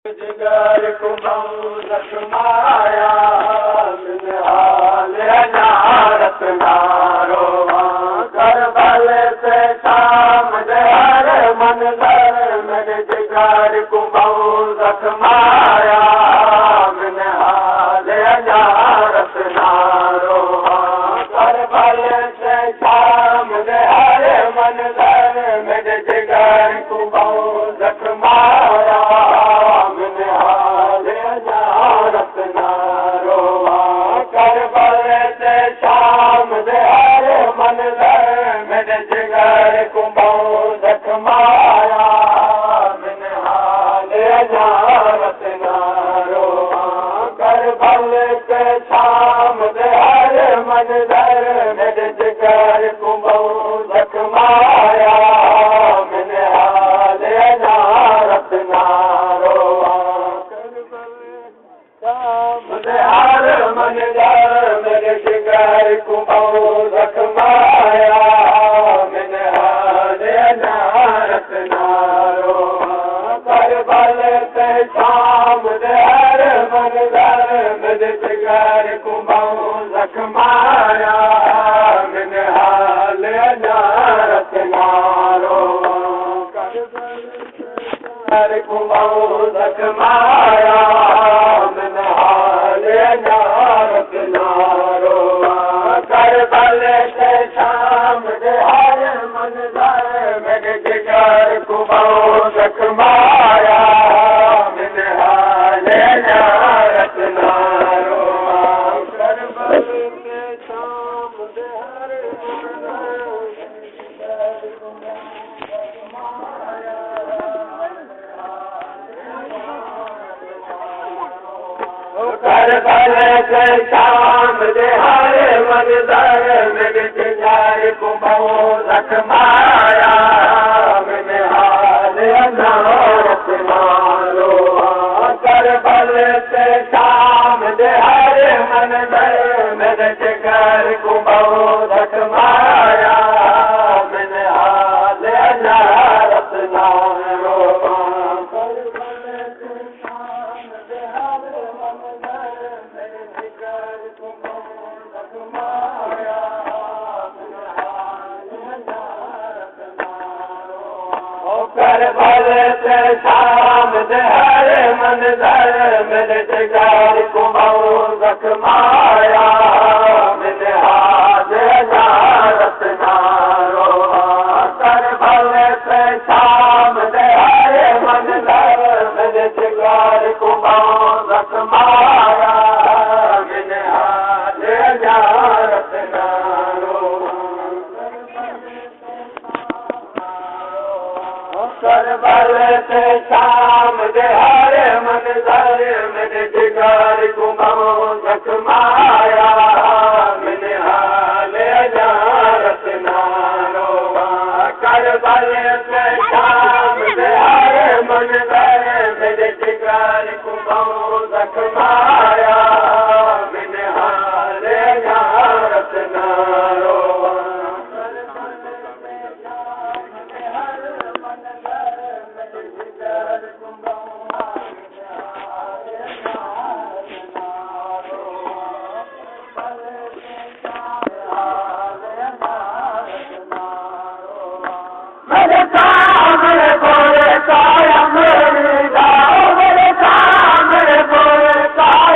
जिगर कुमाऊं लखमाया हाल हजारत नारो करबल से शाम हर मंजर मेरे जिगर कुमाऊं लखमाया हाल हजारत नारो करबल से शाम हर मंजर मेरे जिगर कुमाऊं लखमाया शाम हर मंजर मेरे जिगर कुमाऊं लखमाया हाल हजारत नारो करबल से शाम हर मंजर मेरे जिगर कुमाऊं लखमाया हाल हजारत नारो हर मंजर मेरे जिगर कुमाऊं लखमाया हाल हजारत नारो करबल से शाम हर मंजर मेरे जिगर कुमाऊं लखमाया हाल हजारत नारो हर कुमाऊं लखमाया हाल हजारत नारो करबल से शाम हर मंजर मेरे जिगर कुमाऊं लखमाया हाल हजारत नारो करबल से शाम हर करबल से शाम हर मंजर मेरे जिगर कुमाऊं लखमाया हाल हजारत नारो करबल से शाम हर मंजर मेरे जिगर कुमाऊं लखमाया हाल हजारत नारो करबल से शाम हर मंजर मेरे जिगर कुमाऊं लखमाया हाल हजारत नारो करबल से शाम हर मंजर मेरे जिगर कुमाऊं लखमाया हाल हजारत नारो करबल से शाम हर मंजर मेरे जिगर कुमाऊं लखमाया हाल हजारत नारो करबल से शाम हर मंजर मेरे जिगर कुमाऊं लखमाया हाल हजारत नारो मेरे सामने बोले काया मेरी गाओ मेरे सामने बोले काया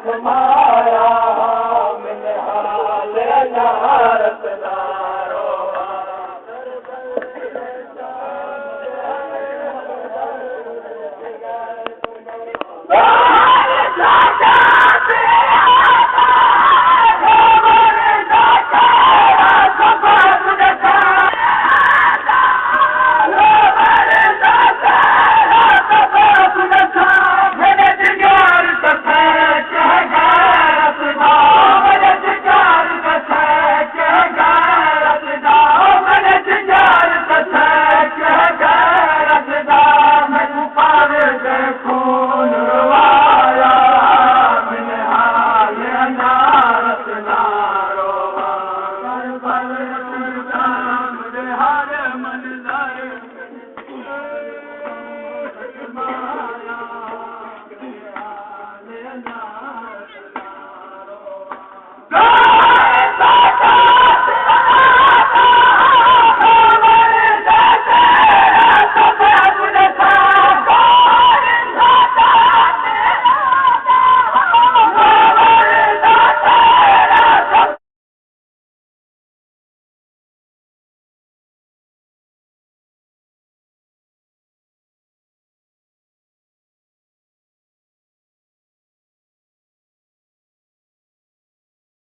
Come on.